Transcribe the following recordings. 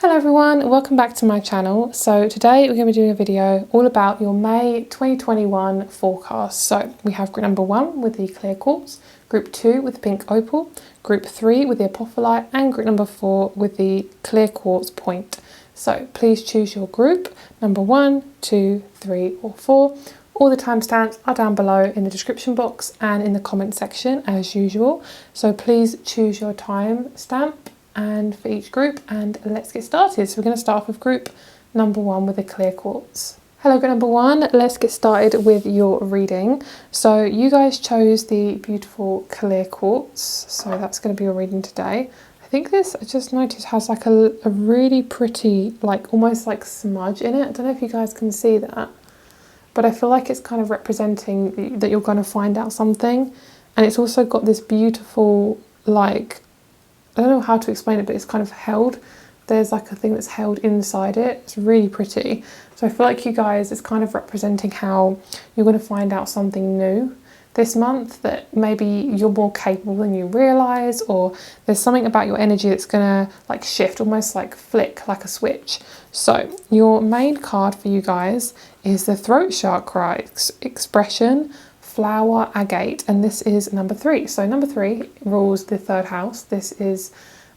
Hello everyone, welcome back to my channel. So today we're going to be doing a video all about your May 2021 forecast. So we have group number 1 with the clear quartz, group 2 with the pink opal, group 3 with the apophyllite, and group number 4 with the clear quartz point. So please choose your group, number 1, 2, 3 or 4. All the timestamps are down below in the description box and in the comment section as usual. So please choose your timestamp and for each group, and let's get started. So we're going to start off with group number 1 with the clear quartz. Hello group number 1, let's get started with your reading. So you guys chose the beautiful clear quartz, so that's going to be your reading today. I think this, I just noticed, has like a really pretty, like almost like smudge in it. I don't know if you guys can see that, but I feel like it's kind of representing that you're going to find out something. And it's also got this beautiful, like, I don't know how to explain it, but it's kind of held. There's like a thing that's held inside it. It's really pretty. So I feel like you guys, it's kind of representing how you're going to find out something new this month, that maybe you're more capable than you realise, or there's something about your energy that's going to like shift, almost like flick, like a switch. So your main card for you guys is the throat chakra, expression, flower, agate, and this is number 3. So number 3 rules the 3rd house. This is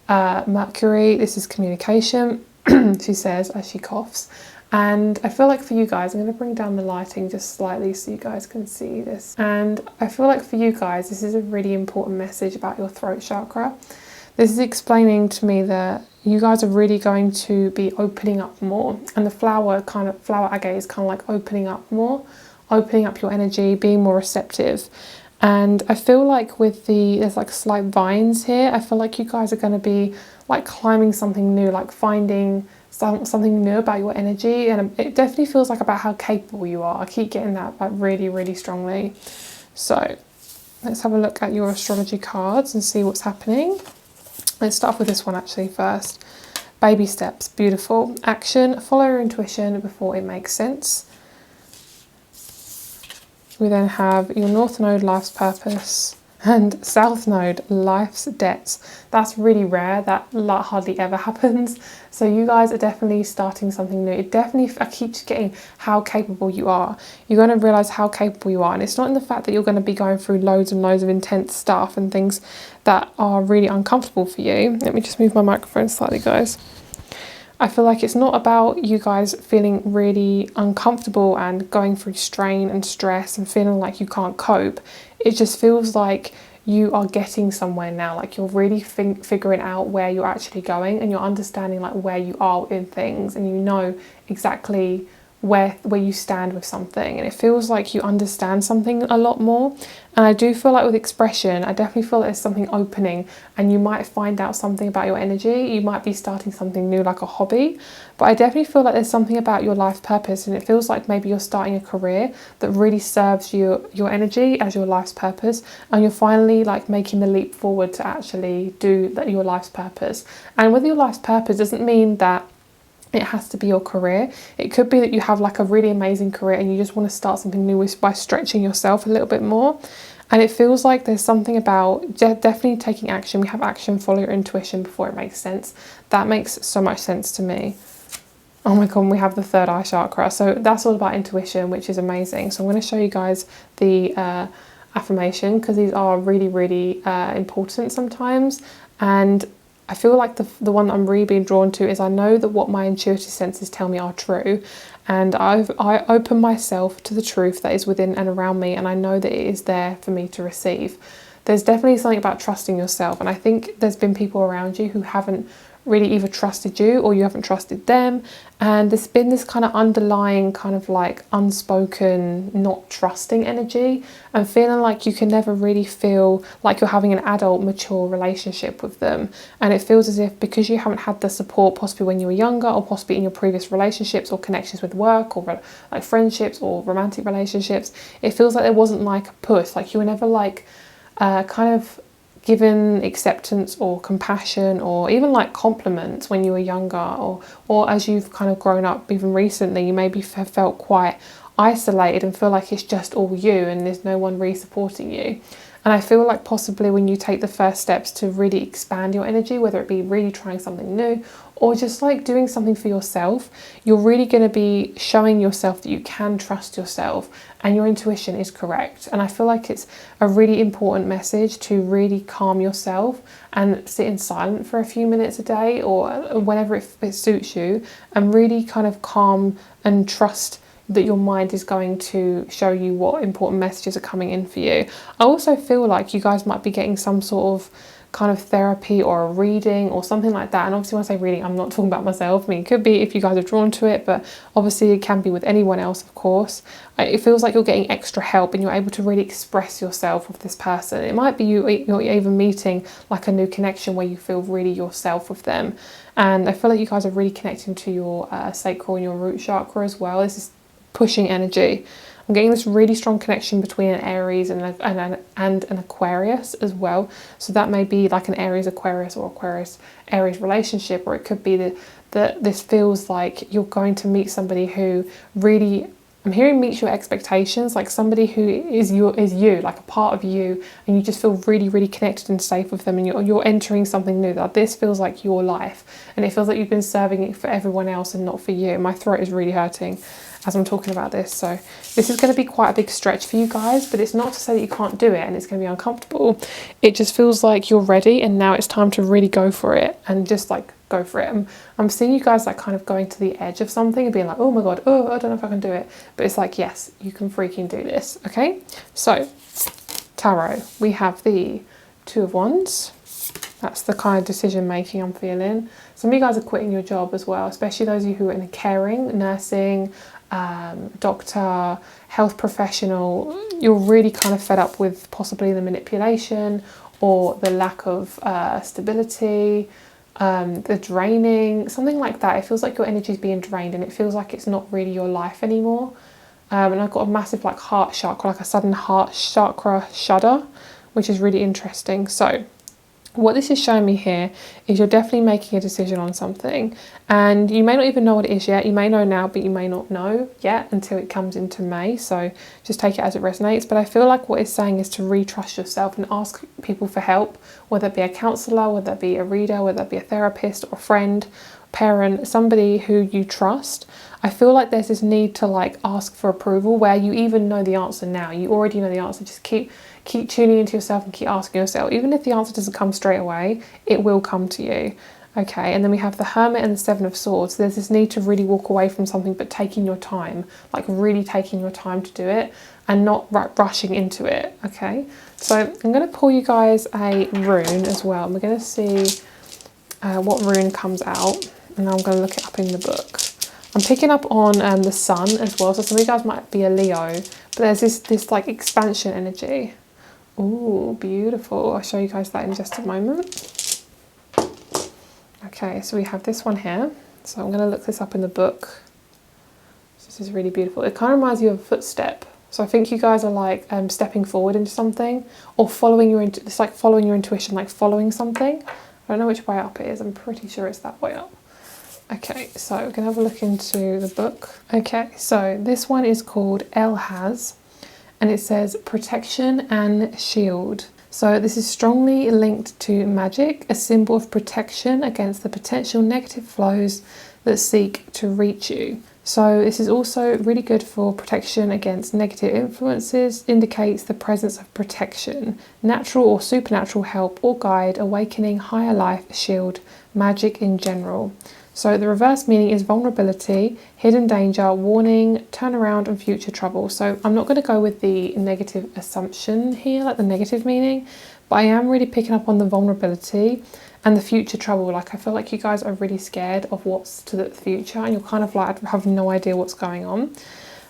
Mercury, this is communication, she says as she coughs. And I feel like for you guys, I'm going to bring down the lighting just slightly so you guys can see this. And I feel like for you guys, this is a really important message about your throat chakra. This is explaining to me that you guys are really going to be opening up more. And the flower agate is kind of like opening up more, opening up your energy, being more receptive. And I feel like with there's like slight vines here, I feel like you guys are going to be like climbing something new, like finding something new about your energy. And it definitely feels like about how capable you are. I keep getting that like really, really strongly. So let's have a look at your astrology cards and see what's happening. Let's start off with this one actually first. Baby steps, beautiful. Action, follow your intuition before it makes sense. We then have your North Node, life's purpose, and South Node, life's debts. That's really rare. That hardly ever happens. So you guys are definitely starting something new. It definitely, I keep getting how capable you are. You're going to realise how capable you are. And it's not in the fact that you're going to be going through loads and loads of intense stuff and things that are really uncomfortable for you. Let me just move my microphone slightly, guys. I feel like it's not about you guys feeling really uncomfortable and going through strain and stress and feeling like you can't cope. It just feels like you are getting somewhere now, like you're really figuring out where you're actually going, and you're understanding like where you are in things, and you know exactly where you stand with something, and it feels like you understand something a lot more. And I do feel like with expression, I definitely feel there's something opening, and you might find out something about your energy. You might be starting something new, like a hobby, but I definitely feel like there's something about your life purpose, and it feels like maybe you're starting a career that really serves your energy as your life's purpose, and you're finally like making the leap forward to actually do your life's purpose. And with your life's purpose doesn't mean that it has to be your career. It could be that you have like a really amazing career and you just want to start something new by stretching yourself a little bit more. And it feels like there's something about definitely taking action. We have action, follow your intuition before it makes sense. That makes so much sense to me. Oh my God, we have the 3rd eye chakra. So that's all about intuition, which is amazing. So I'm going to show you guys the affirmation, because these are really, really important sometimes. And I feel like the one that I'm really being drawn to is, I know that what my intuitive senses tell me are true, and I open myself to the truth that is within and around me, and I know that it is there for me to receive. There's definitely something about trusting yourself, and I think there's been people around you who haven't really either trusted you or you haven't trusted them, and there's been this kind of underlying kind of like unspoken not trusting energy, and feeling like you can never really feel like you're having an adult mature relationship with them. And it feels as if because you haven't had the support possibly when you were younger, or possibly in your previous relationships or connections with work or like friendships or romantic relationships, it feels like there wasn't like a push, like you were never like kind of given acceptance or compassion or even like compliments when you were younger, or as you've kind of grown up even recently, you maybe have felt quite isolated and feel like it's just all you and there's no one really supporting you. And I feel like possibly when you take the first steps to really expand your energy, whether it be really trying something new or just like doing something for yourself, you're really going to be showing yourself that you can trust yourself and your intuition is correct. And I feel like it's a really important message to really calm yourself and sit in silence for a few minutes a day, or whenever it suits you, and really kind of calm and trust that your mind is going to show you what important messages are coming in for you. I also feel like you guys might be getting some sort of kind of therapy or a reading or something like that. And obviously when I say reading, I'm not talking about myself. I mean, it could be if you guys are drawn to it, but obviously it can be with anyone else, of course. It feels like you're getting extra help and you're able to really express yourself with this person. It might be you're even meeting like a new connection where you feel really yourself with them. And I feel like you guys are really connecting to your sacral and your root chakra as well. This is pushing energy. I'm getting this really strong connection between an Aries and an Aquarius as well. So that may be like an Aries Aquarius or Aquarius Aries relationship, or it could be that this feels like you're going to meet somebody who really, I'm hearing, meets your expectations, like somebody who is you, like a part of you, and you just feel really, really connected and safe with them, and you're entering something new. That this feels like your life, and it feels like you've been serving it for everyone else and not for you. My throat is really hurting as I'm talking about this, so this is going to be quite a big stretch for you guys, but it's not to say that you can't do it and it's going to be uncomfortable. It just feels like you're ready, and now it's time to really go for it, and just like go for it. I'm seeing you guys like kind of going to the edge of something and being like, oh my god, oh, I don't know if I can do it, but it's like, yes, you can freaking do this. Okay, so tarot, we have the Two of Wands. That's the kind of decision making I'm feeling. Some of you guys are quitting your job as well, especially those of you who are in caring, nursing, doctor, health professional. You're really kind of fed up with possibly the manipulation or the lack of stability, the draining, something like that. It feels like your energy is being drained and it feels like it's not really your life anymore. And I've got a massive like heart chakra, like a sudden heart chakra shudder, which is really interesting. So what this is showing me here is you're definitely making a decision on something, and you may not even know what it is yet. You may know now, but you may not know yet until it comes into May, so just take it as it resonates. But I feel like what it's saying is to retrust yourself and ask people for help, whether it be a counsellor, whether it be a reader, whether it be a therapist or a friend, parent, somebody who you trust. I feel like there's this need to like ask for approval where you even know the answer now. You already know the answer. Just keep tuning into yourself and keep asking yourself. Even if the answer doesn't come straight away, it will come to you. Okay, and then we have the Hermit and the Seven of Swords. There's this need to really walk away from something, but taking your time, like really taking your time to do it and not rushing into it. Okay, so I'm going to pull you guys a rune as well. And we're going to see what rune comes out, and I'm going to look it up in the book. I'm picking up on the sun as well, so some of you guys might be a Leo, but there's this like expansion energy. Ooh, beautiful. I'll show you guys that in just a moment. Okay, so we have this one here. So I'm going to look this up in the book. This is really beautiful. It kind of reminds you of a footstep. So I think you guys are like stepping forward into something, or following your it's like following your intuition, like following something. I don't know which way up it is. I'm pretty sure it's that way up. Okay, so we're going to have a look into the book. Okay, so this one is called El Has, and it says protection and shield. So this is strongly linked to magic, a symbol of protection against the potential negative flows that seek to reach you. So this is also really good for protection against negative influences, indicates the presence of protection, natural or supernatural help or guide, awakening, higher life, shield, magic in general. So the reverse meaning is vulnerability, hidden danger, warning, turnaround and future trouble. So I'm not going to go with the negative assumption here, like the negative meaning, but I am really picking up on the vulnerability and the future trouble. Like I feel like you guys are really scared of what's to the future, and you're kind of like have no idea what's going on.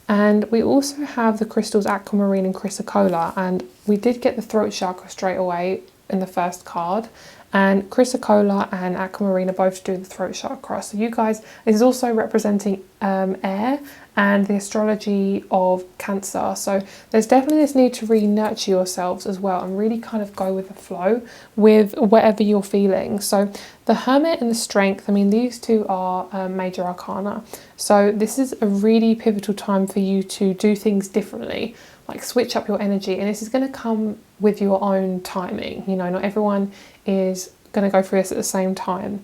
And we also have the crystals aquamarine and chrysocolla, and we did get the throat chakra straight away in the first card. And chrysocolla and aquamarine are both to do with the throat chakra. So you guys, this is also representing air and the astrology of Cancer. So there's definitely this need to really nurture yourselves as well and really kind of go with the flow with whatever you're feeling. So the Hermit and the Strength, I mean, these two are major arcana. So this is a really pivotal time for you to do things differently, like switch up your energy. And this is going to come with your own timing. You know, not everyone is going to go through this at the same time.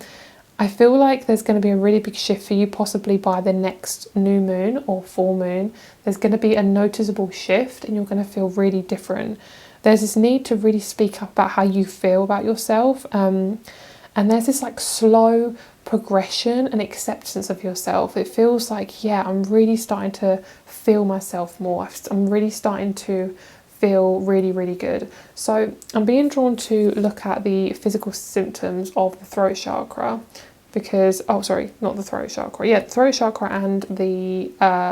I feel like there's going to be a really big shift for you, possibly by the next new moon or full moon. There's going to be a noticeable shift and you're going to feel really different. There's this need to really speak up about how you feel about yourself. And there's this like slow progression and acceptance of yourself. It feels like, yeah, I'm really starting to feel myself more. I'm really starting to feel really, really good. So I'm being drawn to look at the physical symptoms of the throat chakra because, oh, sorry, not the throat chakra. Yeah, the throat chakra and the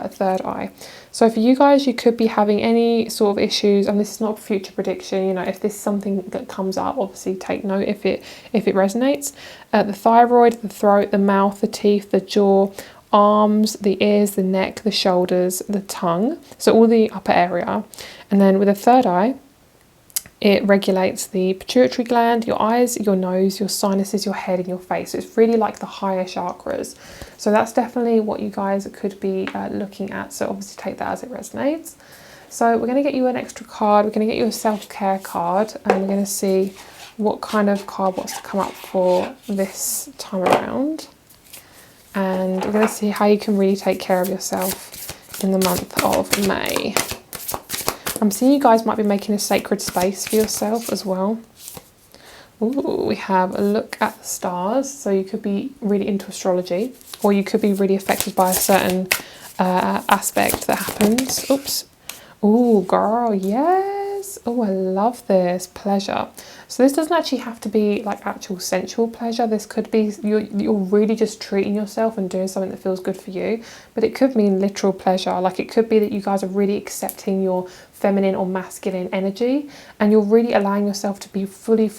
third eye. So for you guys, you could be having any sort of issues, and this is not a future prediction. You know, if this is something that comes up, obviously take note if it resonates. The thyroid, the throat, the mouth, the teeth, the jaw, arms, the ears, the neck, the shoulders, the tongue. So all the upper area. And then with the third eye, it regulates the pituitary gland, your eyes, your nose, your sinuses, your head, and your face. So it's really like the higher chakras. So that's definitely what you guys could be looking at. So obviously take that as it resonates. So we're going to get you an extra card. We're going to get you a self-care card, and we're going to see what kind of card wants to come up for this time around. And we're going to see how you can really take care of yourself in the month of May. I'm seeing you guys might be making a sacred space for yourself as well. Ooh, we have a look at the stars. So you could be really into astrology, or you could be really affected by a certain aspect that happens. Oops. Ooh, girl, yes. Oh, I love this. Pleasure. So this doesn't actually have to be like actual sensual pleasure. This could be you're really just treating yourself and doing something that feels good for you. But it could mean literal pleasure. Like it could be that you guys are really accepting your feminine or masculine energy, and you're really allowing yourself to be fully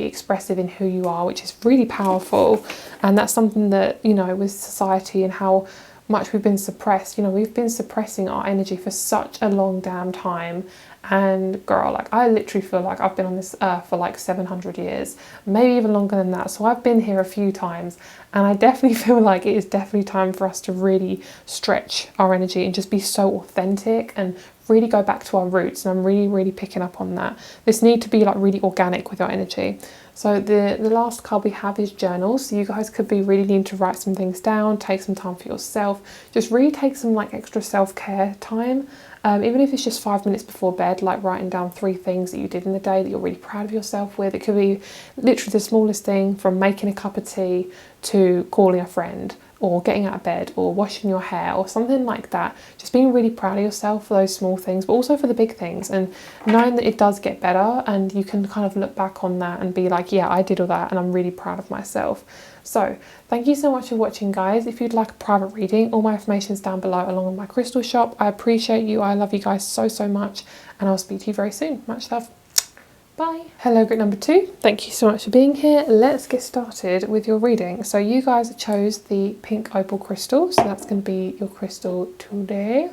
expressive in who you are, which is really powerful. And that's something that, you know, with society and how much we've been suppressed, you know, we've been suppressing our energy for such a long damn time. And girl, like I literally feel like I've been on this earth for like 700 years, maybe even longer than that. So I've been here a few times, and I definitely feel like it is definitely time for us to really stretch our energy and just be so authentic and really go back to our roots. And I'm really picking up on that. This need to be like really organic with our energy. So the last card we have is journals. So you guys could be really needing to write some things down, take some time for yourself, just really take some like extra self-care time. Even if it's just 5 minutes before bed, like writing down 3 things that you did in the day that you're really proud of yourself with. It could be literally the smallest thing, from making a cup of tea to calling a friend, or getting out of bed, or washing your hair, or something like that. Just being really proud of yourself for those small things, but also for the big things, and knowing that it does get better, and you can kind of look back on that and be like, yeah, I did all that and I'm really proud of myself. So thank you so much for watching, guys. If you'd like a private reading, all my information is down below along with my crystal shop. I appreciate you. I love you guys so much, and I'll speak to you very soon. Much love. Bye. Hello, group number 2. Thank you so much for being here. Let's get started with your reading. So you guys chose the pink opal crystal, so that's going to be your crystal today.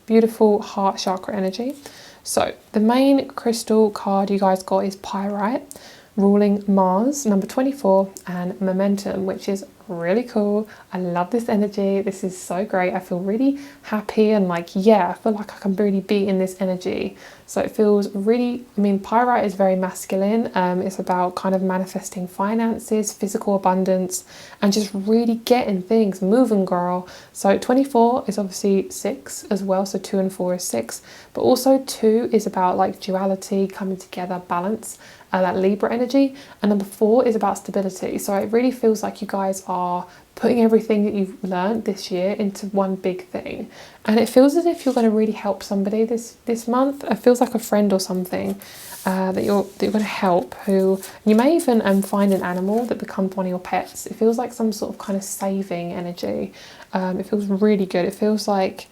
Beautiful heart chakra energy. So the main crystal card you guys got is Pyrite, ruling Mars, number 24, and Momentum, which is really cool. I love this energy. This is so great. I feel really happy and like, yeah, I feel like I can really be in this energy. So it feels really, I mean, Pyrite is very masculine. It's about kind of manifesting finances, physical abundance, and just really getting things moving, girl. So 24 is obviously 6 as well. So 2 and 4 is 6, but also 2 is about like duality, coming together, balance, that Libra energy. And number 4 is about stability. So it really feels like you guys are putting everything that you've learned this year into one big thing. And it feels as if you're going to really help somebody this month. It feels like a friend or something that you're going to help, who you may even find an animal that becomes one of your pets. It feels like some sort of kind of saving energy. It feels really good. It feels like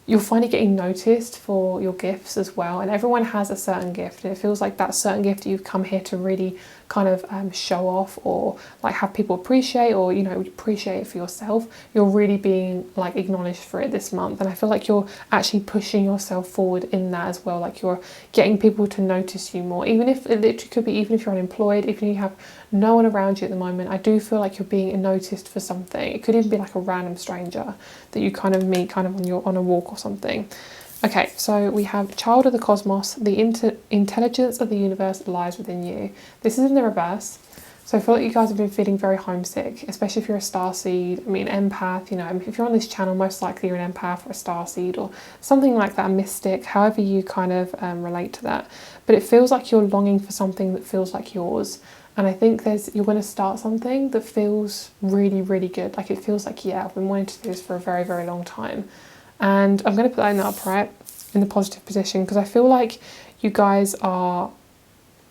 you're finally getting noticed for your gifts as well, and everyone has a certain gift, and it feels like that certain gift you've come here to really kind of show off, or like have people appreciate, or, you know, appreciate it for yourself. You're really being like acknowledged for it this month, and I feel like you're actually pushing yourself forward in that as well. Like you're getting people to notice you more, even if it literally could be, even if you're unemployed, even if you have no one around you at the moment. I do feel like you're being noticed for something. It could even be like a random stranger that you kind of meet kind of on a walk or something. Okay, so we have Child of the Cosmos. The intelligence of the universe lies within you. This is in the reverse. So I feel like you guys have been feeling very homesick, especially if you're a starseed. I mean, empath, you know, if you're on this channel, most likely you're an empath or a starseed or something like that, a mystic, however you kind of relate to that. But it feels like you're longing for something that feels like yours. And I think you're going to start something that feels really, really good. Like it feels like, yeah, I've been wanting to do this for a very, very long time. And I'm going to put that in the upright, in the positive position, because I feel like you guys are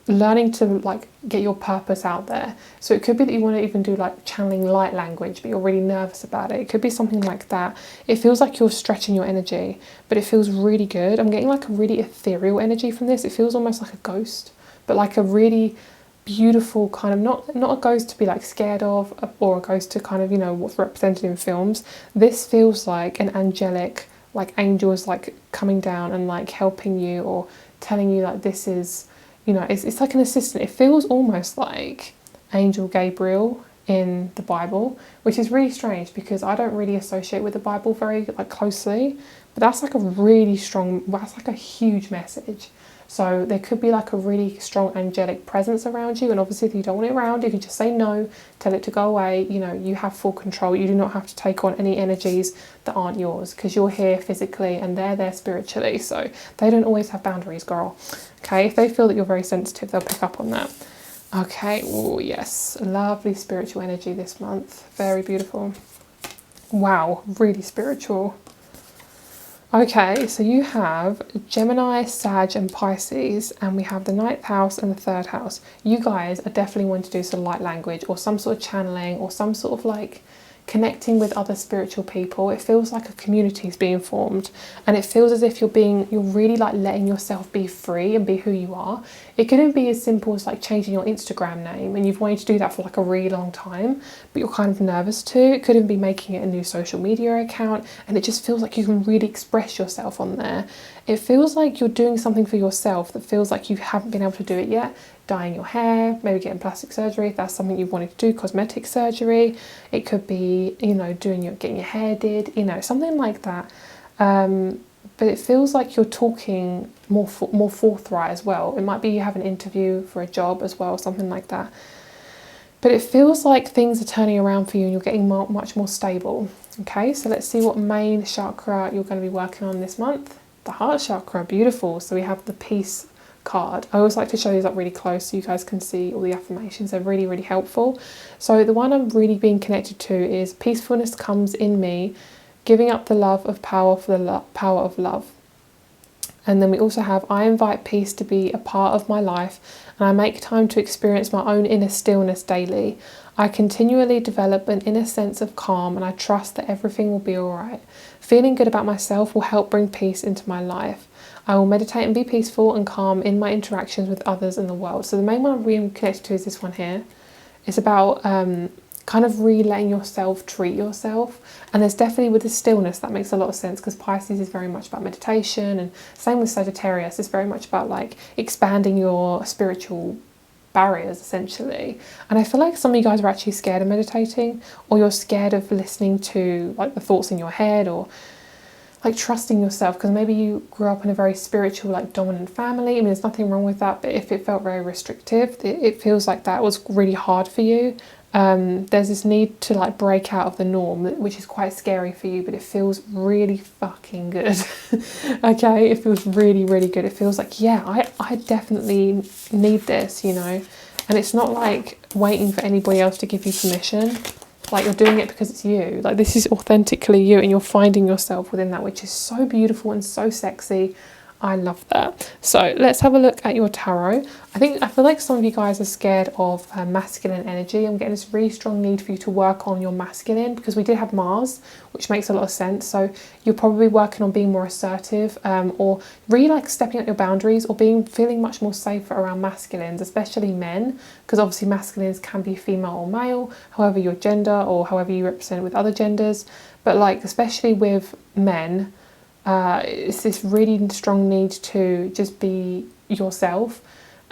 learning to like get your purpose out there. So it could be that you want to even do like channeling light language, but you're really nervous about it. It could be something like that. It feels like you're stretching your energy, but it feels really good. I'm getting like a really ethereal energy from this. It feels almost like a ghost, but like a really beautiful kind of, not a ghost to be like scared of, or a ghost to kind of, you know, what's represented in films. This feels like an angelic, like angels like coming down and like helping you or telling you like this is, you know, it's like an assistant. It feels almost like Angel Gabriel in the Bible, which is really strange because I don't really associate with the Bible very like closely, but that's like a really strong, that's like a huge message. So there could be like a really strong angelic presence around you, and obviously if you don't want it around, you can just say no, tell it to go away. You know, you have full control. You do not have to take on any energies that aren't yours, because you're here physically and they're there spiritually, so they don't always have boundaries, girl. Okay, if they feel that you're very sensitive, they'll pick up on that. Okay, oh yes, lovely spiritual energy this month. Very beautiful. Wow, really spiritual. Okay, so you have Gemini, Sag and Pisces, and we have the 9th house and the 3rd house. You guys are definitely wanting to do some light language or some sort of channeling or some sort of like connecting with other spiritual people. It feels like a community is being formed, and it feels as if you're really like letting yourself be free and be who you are. It couldn't be as simple as like changing your Instagram name, and you've wanted to do that for like a really long time, but you're kind of nervous to. It couldn't be making it a new social media account, and it just feels like you can really express yourself on there. It feels like you're doing something for yourself that feels like you haven't been able to do it yet. Dyeing your hair, maybe getting plastic surgery if that's something you've wanted to do, cosmetic surgery. It could be, you know, getting your hair did, you know, something like that. But it feels like you're talking more forthright as well. It might be you have an interview for a job as well, something like that. But it feels like things are turning around for you and you're getting much more stable. Okay, so let's see what main chakra you're going to be working on this month. The heart chakra, beautiful. So we have the peace card. I always like to show these up really close so you guys can see all the affirmations. They're really, really helpful. So the one I'm really being connected to is peacefulness comes in me, giving up the love of power for the power of love. And then we also have I invite peace to be a part of my life, and I make time to experience my own inner stillness daily. I continually develop an inner sense of calm, and I trust that everything will be all right. Feeling good about myself will help bring peace into my life. I will meditate and be peaceful and calm in my interactions with others in the world. So the main one I'm really connected to is this one here. It's about kind of really letting yourself treat yourself. And there's definitely, with the stillness, that makes a lot of sense, because Pisces is very much about meditation, and same with Sagittarius. It's very much about like expanding your spiritual barriers essentially. And I feel like some of you guys are actually scared of meditating, or you're scared of listening to like the thoughts in your head, or like trusting yourself, because maybe you grew up in a very spiritual, like dominant family. I mean, there's nothing wrong with that, but if it felt very restrictive, it feels like that was really hard for you. There's this need to like break out of the norm, which is quite scary for you, but it feels really fucking good. Okay, it feels really, really good. It feels like, yeah, I definitely need this, you know. And it's not like waiting for anybody else to give you permission. Like, you're doing it because it's you. Like, this is authentically you, and you're finding yourself within that, which is so beautiful and so sexy. I love that. So let's have a look at your tarot. I feel like some of you guys are scared of masculine energy. I'm getting this really strong need for you to work on your masculine, because we did have Mars, which makes a lot of sense. So you're probably working on being more assertive, or really like stepping up your boundaries, or feeling much more safer around masculines, especially men, because obviously masculines can be female or male, however your gender or however you represent with other genders. But like, especially with men, it's this really strong need to just be yourself,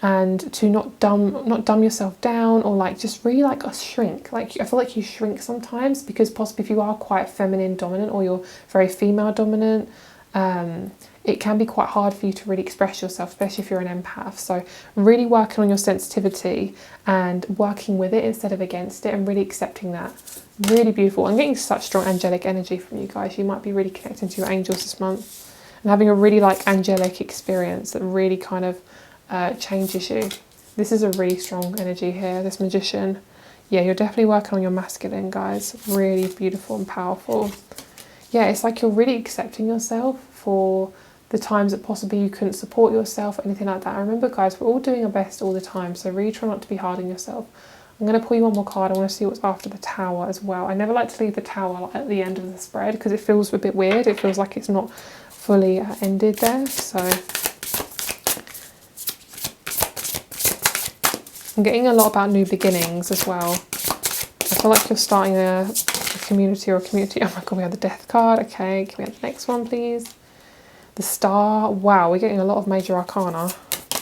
and to not dumb yourself down, or like just really like a shrink. Like, I feel like you shrink sometimes, because possibly if you are quite feminine dominant, or you're very female dominant, it can be quite hard for you to really express yourself, especially if you're an empath. So really working on your sensitivity and working with it instead of against it, and really accepting that. Really beautiful. I'm getting such strong angelic energy from you guys. You might be really connecting to your angels this month and having a really like angelic experience that really kind of changes you. This is a really strong energy here, this Magician. Yeah, you're definitely working on your masculine, guys. Really beautiful and powerful. Yeah, it's like you're really accepting yourself for the times that possibly you couldn't support yourself, anything like that. And remember, guys, we're all doing our best all the time, so really try not to be hard on yourself. I'm going to pull you one more card. I want to see what's after the Tower as well. I never like to leave the Tower at the end of the spread because it feels a bit weird. It feels like it's not fully ended there. So I'm getting a lot about new beginnings as well. I feel like you're starting a community or a community. Oh my god, we have the Death card. Okay, can we have the next one, please? The Star. Wow, we're getting a lot of major arcana.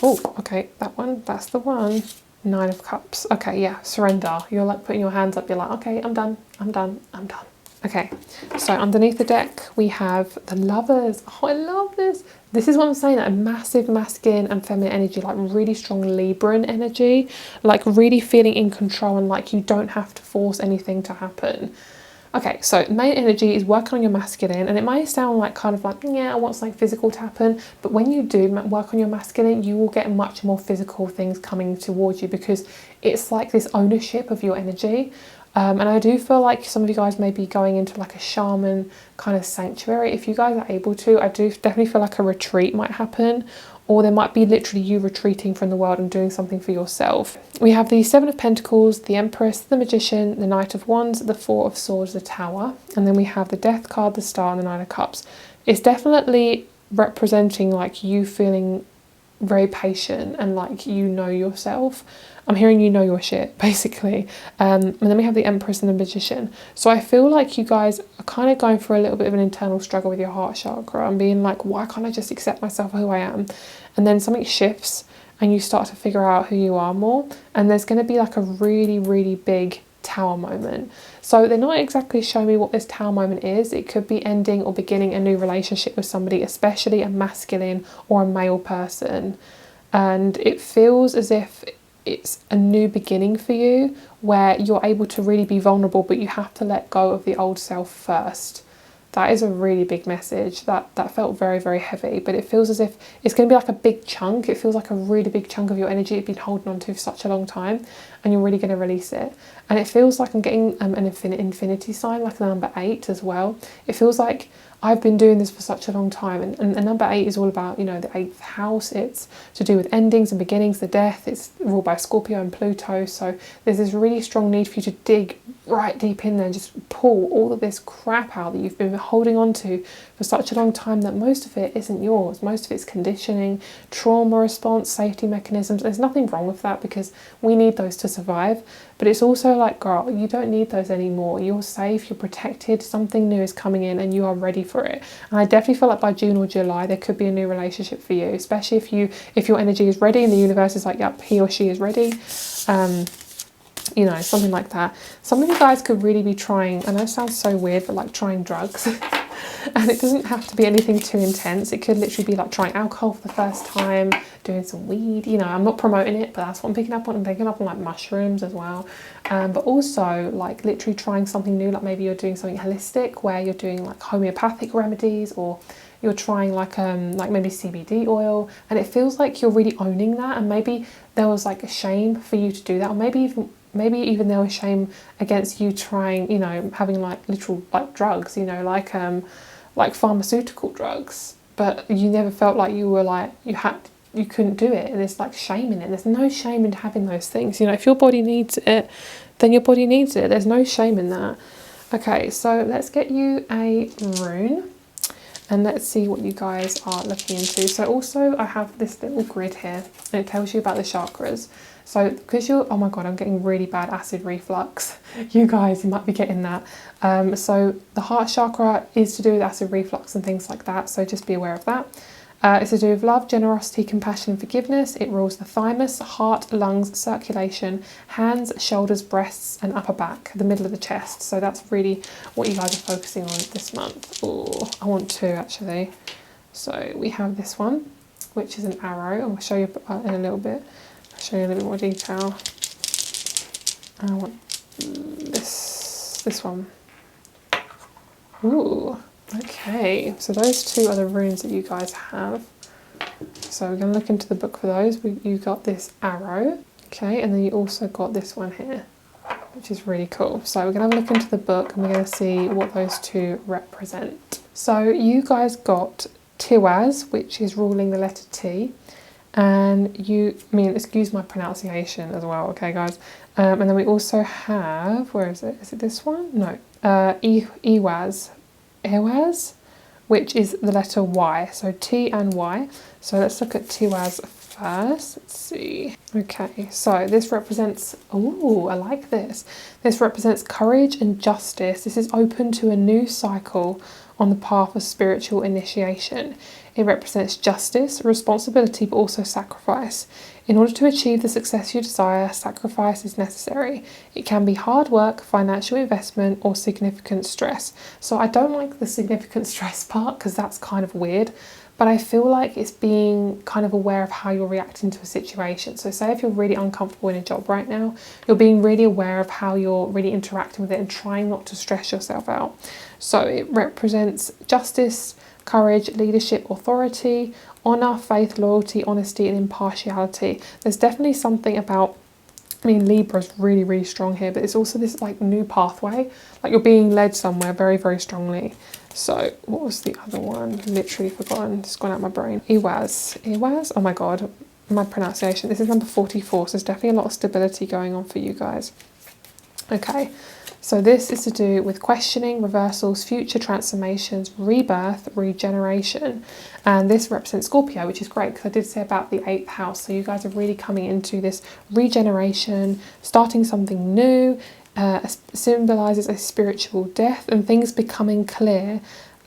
Oh, okay, that one. That's the one. 9 of Cups. Okay, yeah, surrender. You're like putting your hands up. You're like, okay, I'm done. I'm done. I'm done. Okay, so underneath the deck, we have the Lovers. Oh, I love this. This is what I'm saying, that a massive masculine and feminine energy, like really strong Libran energy, like really feeling in control and like you don't have to force anything to happen. Okay, so main energy is working on your masculine, and it might sound like kind of like, yeah, I want something physical to happen, but when you do work on your masculine, you will get much more physical things coming towards you because it's like this ownership of your energy. And I do feel like some of you guys may be going into like a shaman kind of sanctuary. If you guys are able to, I do definitely feel like a retreat might happen, or there might be literally you retreating from the world and doing something for yourself. We have the 7 of Pentacles, the Empress, the Magician, the Knight of Wands, the 4 of Swords, the Tower, and then we have the Death card, the Star, and the 9 of Cups. It's definitely representing like you feeling very patient and like you know yourself. I'm hearing you know your shit, basically. And then we have the Empress and the Magician. So I feel like you guys are kind of going for a little bit of an internal struggle with your heart chakra and being like, why can't I just accept myself for who I am? And then something shifts and you start to figure out who you are more. And there's going to be like a really, really big Tower moment. So they're not exactly showing me what this Tower moment is. It could be ending or beginning a new relationship with somebody, especially a masculine or a male person. And it feels as if it's a new beginning for you where you're able to really be vulnerable, but you have to let go of the old self first. That is a really big message. That felt very, very heavy, but it feels as if it's going to be like a big chunk. It feels like a really big chunk of your energy you've been holding on to for such a long time, and you're really going to release it. And it feels like I'm getting an infinity sign, like the number 8 as well. It feels like I've been doing this for such a long time, and number 8 is all about, you know, the 8th house. It's to do with endings and beginnings, the death. It's ruled by Scorpio and Pluto, so there's this really strong need for you to dig right deep in there and just pull all of this crap out that you've been holding on to for such a long time that most of it isn't yours. Most of it's conditioning, trauma response, safety mechanisms. There's nothing wrong with that because we need those to survive, but it's also like, girl, you don't need those anymore. You're safe, you're protected, something new is coming in and you are ready for it. And I definitely feel like by June or July there could be a new relationship for you, especially if your energy is ready and the universe is like, yep, he or she is ready. You know, something like that. Some of you guys could really be trying, I know it sounds so weird, but like trying drugs. And it doesn't have to be anything too intense. It could literally be like trying alcohol for the first time, doing some weed. You know, I'm not promoting it, but that's what I'm picking up on. I'm picking up on like mushrooms as well. But also like literally trying something new, like maybe you're doing something holistic where you're doing like homeopathic remedies, or you're trying like maybe CBD oil, and it feels like you're really owning that. And maybe there was like a shame for you to do that, or maybe even there was shame against you trying, you know, having like literal like drugs, you know, like pharmaceutical drugs, but you never felt like you were like you couldn't do it, and there's like shame in it. There's no shame in having those things, you know. If your body needs it, then your body needs it. There's no shame in that. Okay, so let's get you a rune and let's see what you guys are looking into. So also I have this little grid here and it tells you about the chakras. So because oh my god, I'm getting really bad acid reflux. You guys, you might be getting that. So the heart chakra is to do with acid reflux and things like that. So just be aware of that. It's to do with love, generosity, compassion, and forgiveness. It rules the thymus, heart, lungs, circulation, hands, shoulders, breasts, and upper back, the middle of the chest. So that's really what you guys are focusing on this month. Oh, I want two actually. So we have this one, which is an arrow. I'll show you in a little bit. I'll show you a little bit more detail. And I want this one. Ooh, okay. So those two are the runes that you guys have. So we're going to look into the book for those. You got this arrow, okay, and then you also got this one here, which is really cool. So we're going to have a look into the book and we're going to see what those two represent. So you guys got Tiwaz, which is ruling the letter T, and excuse my pronunciation as well, okay guys. And then we also have, where is it? Is it this one? No. Ewaz, which is the letter Y. So T and Y. So let's look at Tiwaz first. Let's see. Okay, so this represents, oh, I like this. This represents courage and justice. This is open to a new cycle on the path of spiritual initiation. It represents justice, responsibility, but also sacrifice. In order to achieve the success you desire, sacrifice is necessary. It can be hard work, financial investment, or significant stress. So I don't like the significant stress part because that's kind of weird, but I feel like it's being kind of aware of how you're reacting to a situation. So say if you're really uncomfortable in a job right now, you're being really aware of how you're really interacting with it and trying not to stress yourself out. So it represents justice, courage, leadership, authority, honour, faith, loyalty, honesty, and impartiality. There's definitely something about, Libra is really, really strong here, but it's also this like new pathway, like you're being led somewhere very, very strongly. So what was the other one? Literally forgotten, it's gone out of my brain. Ewaz, oh my God, my pronunciation. This is number 44, so there's definitely a lot of stability going on for you guys. Okay. So this is to do with questioning, reversals, future transformations, rebirth, regeneration. And this represents Scorpio, which is great because I did say about the 8th house. So you guys are really coming into this regeneration, starting something new, symbolises a spiritual death and things becoming clear,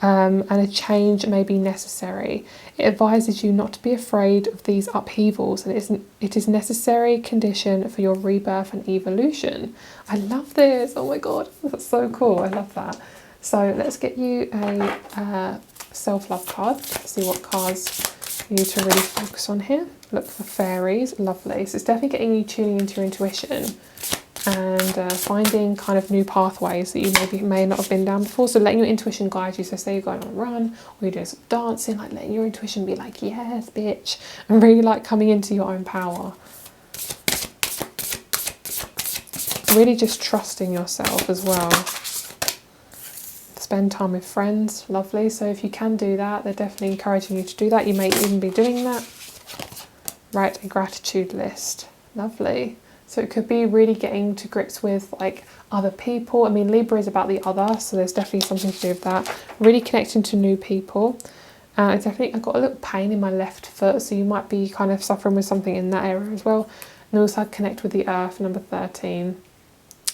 and a change may be necessary. It advises you not to be afraid of these upheavals, and it is necessary condition for your rebirth and evolution. I love this. Oh my God, that's so cool. I love that. So let's get you a self-love card. See what cards you need to really focus on here. Look for fairies. Lovely. So it's definitely getting you tuning into your intuition and finding kind of new pathways that you may not have been down before. So letting your intuition guide you. So say you're going on a run or you're doing some dancing, like letting your intuition be like, yes, bitch, and really like coming into your own power. Really just trusting yourself as well. Spend time with friends, lovely. So if you can do that, they're definitely encouraging you to do that. You may even be doing that. Write a gratitude list, lovely. So it could be really getting to grips with like other people. Libra is about the other, so there's definitely something to do with that. Really connecting to new people. I've got a little pain in my left foot, so you might be kind of suffering with something in that area as well. And also connect with the earth, number 13.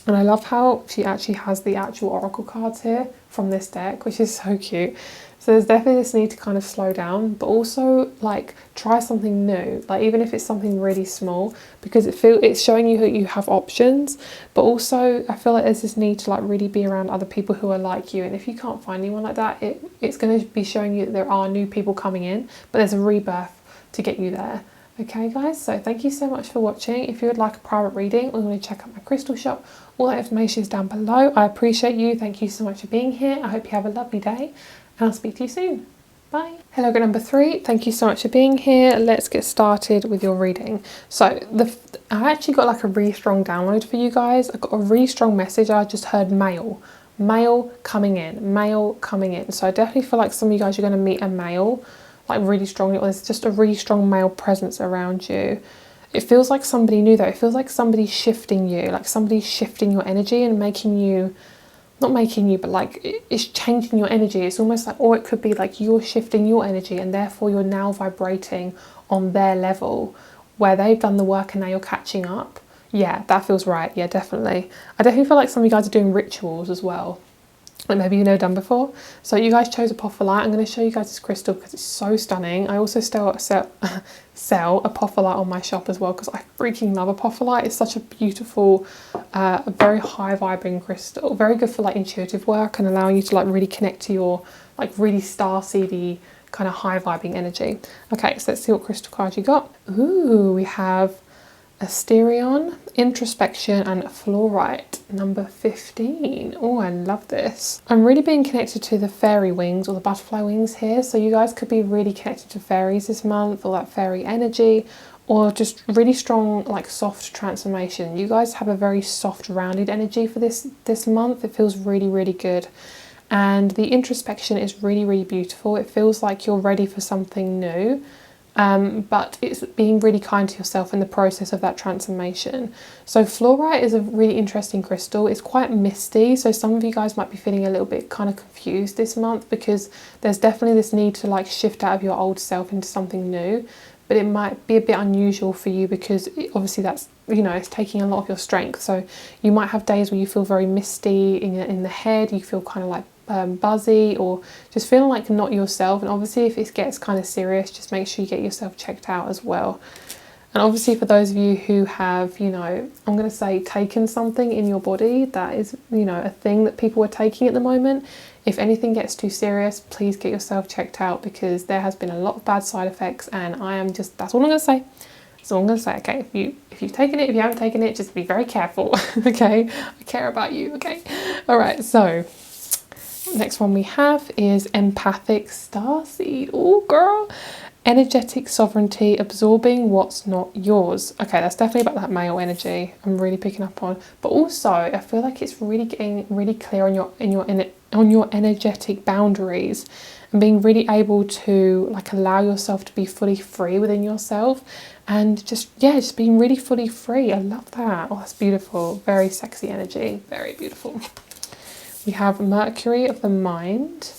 And I love how she actually has the actual oracle cards here from this deck, which is so cute. So there's definitely this need to kind of slow down, but also like try something new, like even if it's something really small, because it's showing you that you have options. But also I feel like there's this need to like really be around other people who are like you, and if you can't find anyone like that, it's going to be showing you that there are new people coming in, but there's a rebirth to get you there. Okay guys, so thank you so much for watching. If you would like a private reading or you want to check out my crystal shop, all that information is down below. I appreciate you. Thank you so much for being here. I hope you have a lovely day and I'll speak to you soon. Bye. Hello, good number 3. Thank you so much for being here. Let's get started with your reading. So I actually got like a really strong download for you guys. I got a really strong message. I just heard mail coming in. So I definitely feel like some of you guys are going to meet a male like really strongly, or there's just a really strong male presence around you. It feels like somebody new though. It feels like somebody's shifting you, like somebody's shifting your energy and making you, not making you, but like it's changing your energy. It's almost like, or it could be like you're shifting your energy and therefore you're now vibrating on their level where they've done the work and now you're catching up. Yeah, that feels right. Yeah, definitely. I definitely feel like some of you guys are doing rituals as well. like maybe you've never done before. So you guys chose apophyllite. I'm going to show you guys this crystal because it's so stunning. I also sell apophyllite on my shop as well because I freaking love apophyllite. It's such a beautiful, very high vibrating crystal, very good for like intuitive work and allowing you to like really connect to your like really star-seedy kind of high vibing energy. Okay, so let's see what crystal card you got. Ooh, we have Asterion, Introspection and Fluorite, number 15. Oh, I love this. I'm really being connected to the fairy wings or the butterfly wings here. So you guys could be really connected to fairies this month or that fairy energy or just really strong like soft transformation. You guys have a very soft rounded energy for this month. It feels really, really good. And the introspection is really, really beautiful. It feels like you're ready for something new. But it's being really kind to yourself in the process of that transformation. So fluorite is a really interesting crystal. It's quite misty, so some of you guys might be feeling a little bit kind of confused this month because there's definitely this need to like shift out of your old self into something new, but it might be a bit unusual for you because obviously that's, you know, it's taking a lot of your strength. So you might have days where you feel very misty in the head, you feel kind of like buzzy or just feeling like not yourself. And obviously if it gets kind of serious, just make sure you get yourself checked out as well. And obviously for those of you who have, you know, I'm going to say taken something in your body that is, you know, a thing that people are taking at the moment, if anything gets too serious, please get yourself checked out because there has been a lot of bad side effects. And that's all I'm going to say. That's all I'm going to say. Okay, if you've taken it, if you haven't taken it, just be very careful. Okay, I care about you. Okay, all right, so next one we have is Empathic Starseed. Oh, girl. Energetic sovereignty, absorbing what's not yours. Okay, that's definitely about that male energy I'm really picking up on. But also, I feel like it's really getting really clear on your energetic boundaries and being really able to like allow yourself to be fully free within yourself and just being really fully free. I love that. Oh, that's beautiful. Very sexy energy. Very beautiful. We have Mercury of the mind.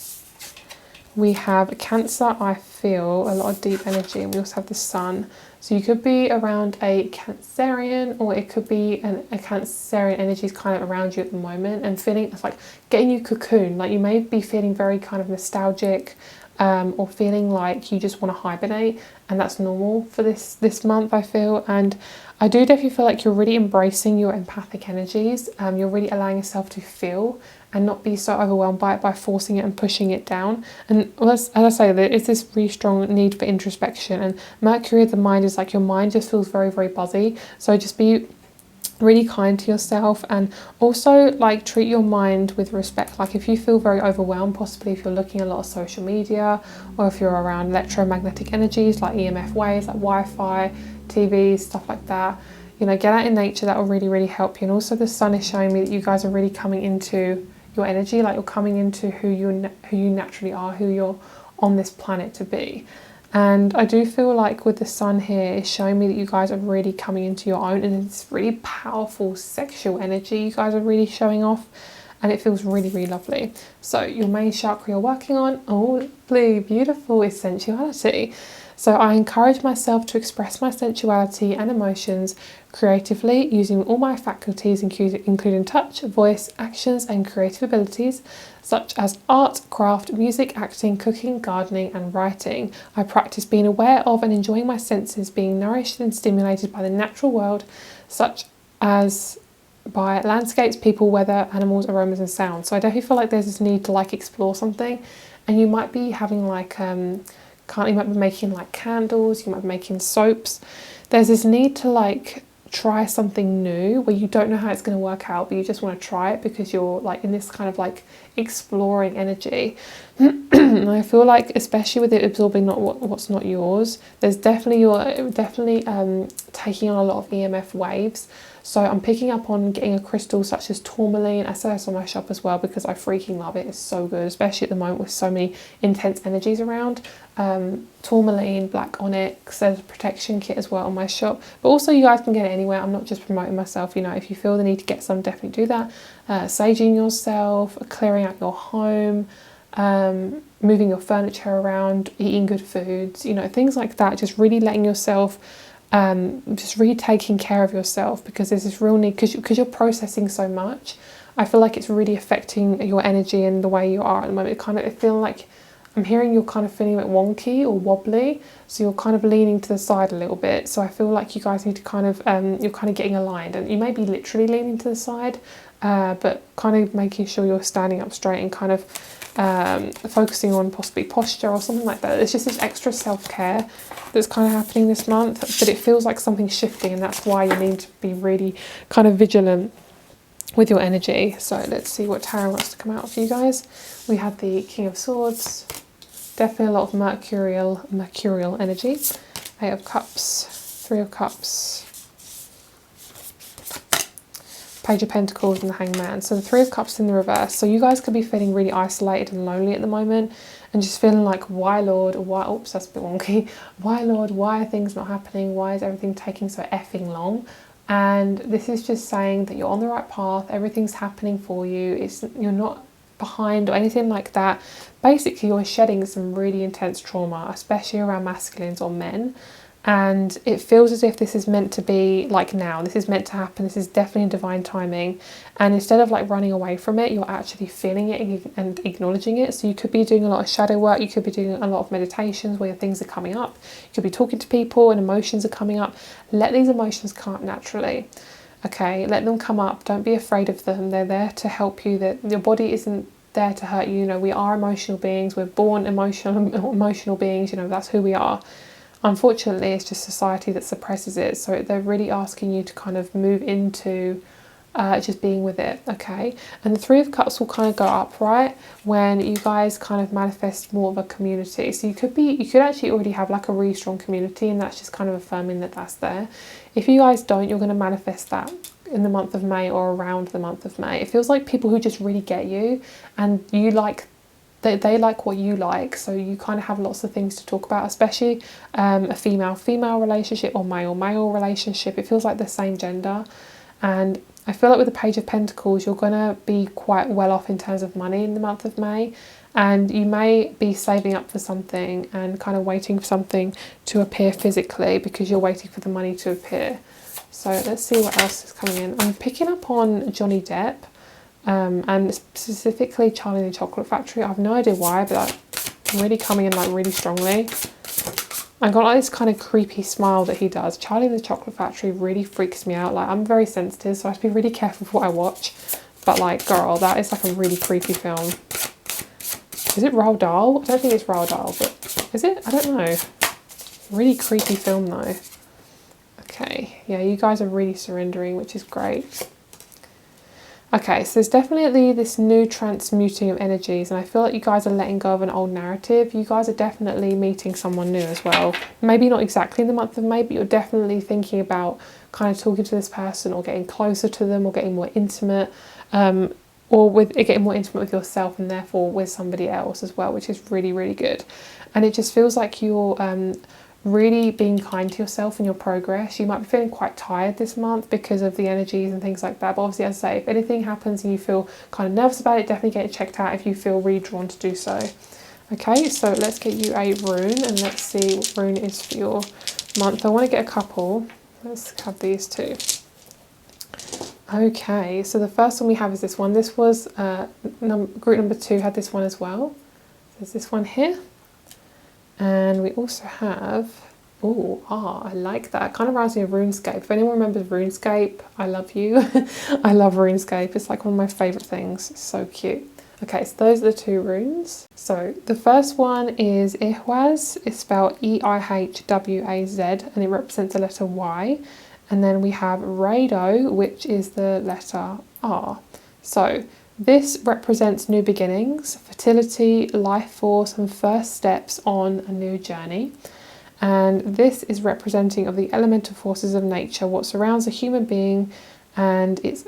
We have Cancer, I feel, a lot of deep energy. And we also have the Sun. So you could be around a Cancerian or it could be a Cancerian energy is kind of around you at the moment and feeling it's like getting you cocoon. Like you may be feeling very kind of nostalgic or feeling like you just want to hibernate, and that's normal for this month, I feel. And I do definitely feel like you're really embracing your empathic energies. You're really allowing yourself to feel and not be so overwhelmed by it by forcing it and pushing it down. And as I say, there is this really strong need for introspection, and Mercury of the mind is like your mind just feels very, very buzzy. So just be really kind to yourself and also like treat your mind with respect. Like if you feel very overwhelmed, possibly if you're looking at a lot of social media or if you're around electromagnetic energies like EMF waves, like Wi-Fi, TVs, stuff like that, you know, get out in nature. That will really, really help you. And also the Sun is showing me that you guys are really coming into your energy, like you're coming into who you naturally are, who you're on this planet to be. And I do feel like with the Sun here, it's showing me that you guys are really coming into your own, and it's really powerful sexual energy you guys are really showing off, and it feels really, really lovely. So your main chakra you're working on, oh, beautiful, is sensuality. So I encourage myself to express my sensuality and emotions creatively using all my faculties, including touch, voice, actions, and creative abilities, such as art, craft, music, acting, cooking, gardening, and writing. I practice being aware of and enjoying my senses, being nourished and stimulated by the natural world, such as by landscapes, people, weather, animals, aromas, and sounds. So I definitely feel like there's this need to like explore something, and you might be having like you might be making like candles, you might be making soaps. There's this need to like try something new where you don't know how it's going to work out, but you just want to try it because you're like in this kind of like exploring energy. And I feel like especially with it absorbing what's not yours, there's definitely taking on a lot of EMF waves. So I'm picking up on getting a crystal such as tourmaline. I sell this on my shop as well because I freaking love it. It's so good, especially at the moment with so many intense energies around. Tourmaline, black onyx, there's a protection kit as well on my shop. But also you guys can get it anywhere. I'm not just promoting myself. You know, if you feel the need to get some, definitely do that. Saging yourself, clearing out your home, moving your furniture around, eating good foods, you know, things like that. Just really letting yourself just really taking care of yourself, because there's this real need, because you're processing so much. I feel like it's really affecting your energy and the way you are at the moment. I feel like I'm hearing you're kind of feeling a bit wonky or wobbly, so you're kind of leaning to the side a little bit. So I feel like you guys need to kind of, you're kind of getting aligned, and you may be literally leaning to the side, but kind of making sure you're standing up straight and kind of focusing on possibly posture or something like that. It's just this extra self-care that's kind of happening this month, but it feels like something's shifting, and that's why you need to be really kind of vigilant with your energy. So let's see what tarot wants to come out for you guys. We had the King of Swords, definitely a lot of mercurial energy. 8 of Cups, 3 of Cups, Page of Pentacles and the Hangman. So the 3 of Cups in the reverse. So you guys could be feeling really isolated and lonely at the moment, and just feeling like, why Lord, why, oops, that's a bit wonky. Why Lord, why are things not happening? Why is everything taking so effing long? And this is just saying that you're on the right path, everything's happening for you, you're not behind or anything like that. Basically, you're shedding some really intense trauma, especially around masculines or men. And it feels as if this is meant to be like now. This is meant to happen. This is definitely divine timing. And instead of like running away from it, you're actually feeling it and acknowledging it. So you could be doing a lot of shadow work. You could be doing a lot of meditations where things are coming up. You could be talking to people and emotions are coming up. Let these emotions come up naturally. Okay, let them come up. Don't be afraid of them. They're there to help you. That your body isn't there to hurt you. You know, we are emotional beings. We're born emotional beings. You know, that's who we are. Unfortunately, it's just society that suppresses it. So they're really asking you to kind of move into just being with it, okay? And the 3 of Cups will kind of go upright when you guys kind of manifest more of a community. So you could actually already have like a really strong community, and that's just kind of affirming that that's there. If you guys don't, you're going to manifest that in the month of May or around the month of May. It feels like people who just really get you, and you like they like what you like, so you kind of have lots of things to talk about, especially a female-female relationship or male-male relationship. It feels like the same gender. And I feel like with the Page of Pentacles, you're going to be quite well off in terms of money in the month of May, and you may be saving up for something and kind of waiting for something to appear physically because you're waiting for the money to appear. So let's see what else is coming in. I'm picking up on Johnny Depp. And specifically Charlie and the Chocolate Factory. I have no idea why, but I'm really coming in like really strongly. I got like this kind of creepy smile that he does. Charlie and the Chocolate Factory really freaks me out. Like, I'm very sensitive, so I have to be really careful with what I watch. But like, girl, that is like a really creepy film. Is it Roald Dahl? I don't think it's Roald Dahl, but is it? I don't know. Really creepy film though. Okay, yeah, you guys are really surrendering, which is great. Okay, so there's definitely this new transmuting of energies, and I feel like you guys are letting go of an old narrative. You guys are definitely meeting someone new as well. Maybe not exactly in the month of May, but you're definitely thinking about kind of talking to this person or getting closer to them or getting more intimate, or with getting more intimate with yourself and therefore with somebody else as well, which is really, really good. And it just feels like you're really being kind to yourself in your progress. You might be feeling quite tired this month because of the energies and things like that, but obviously, as I say, if anything happens and you feel kind of nervous about it, definitely get it checked out if you feel really drawn to do so. Okay, so let's get you a rune and let's see what rune is for your month. I want to get a couple. Let's have these two. Okay, so the first one we have is this one. This was group number 2 had this one as well. There's this one here. And we also have, I like that. It kind of reminds me of RuneScape. If anyone remembers RuneScape, I love you. I love RuneScape. It's like one of my favourite things. It's so cute. Okay, so those are the 2 runes. So the first one is Ihwaz. It's spelled E-I-H-W-A-Z, and it represents the letter Y. And then we have Rado, which is the letter R. So this represents new beginnings, fertility, life force, and first steps on a new journey. And this is representing of the elemental forces of nature, what surrounds a human being and its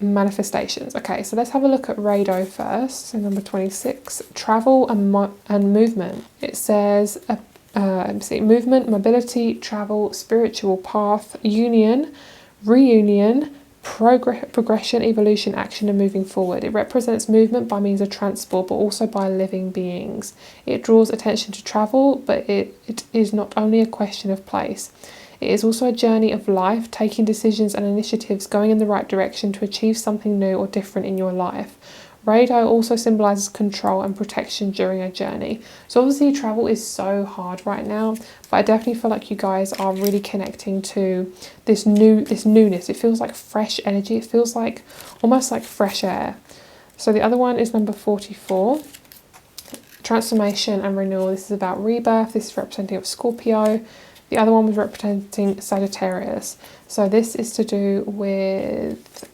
manifestations. Okay, so let's have a look at Rado first. So number 26, travel and movement. It says, movement, mobility, travel, spiritual path, union, reunion, progression, evolution, action, and moving forward. It represents movement by means of transport, but also by living beings. It draws attention to travel, but it is not only a question of place. It is also a journey of life, taking decisions and initiatives, going in the right direction to achieve something new or different in your life. Radar also symbolises control and protection during a journey. So obviously travel is so hard right now, but I definitely feel like you guys are really connecting to this newness. It feels like fresh energy. It feels like almost like fresh air. So the other one is number 44. Transformation and renewal. This is about rebirth. This is representing of Scorpio. The other one was representing Sagittarius. So this is to do with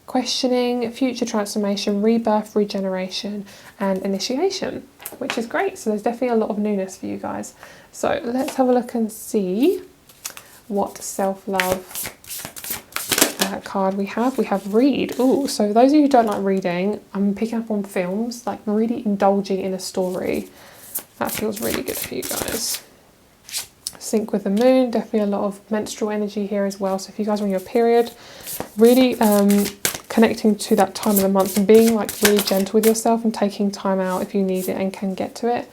questioning, future transformation, rebirth, regeneration, and initiation, which is great. So there's definitely a lot of newness for you guys. So let's have a look and see what self-love card we have. We have read. Oh, so those of you who don't like reading, I'm picking up on films, like really indulging in a story. That feels really good for you guys. Sync with the moon, definitely a lot of menstrual energy here as well. So if you guys are on your period, really connecting to that time of the month and being like really gentle with yourself and taking time out if you need it and can get to it.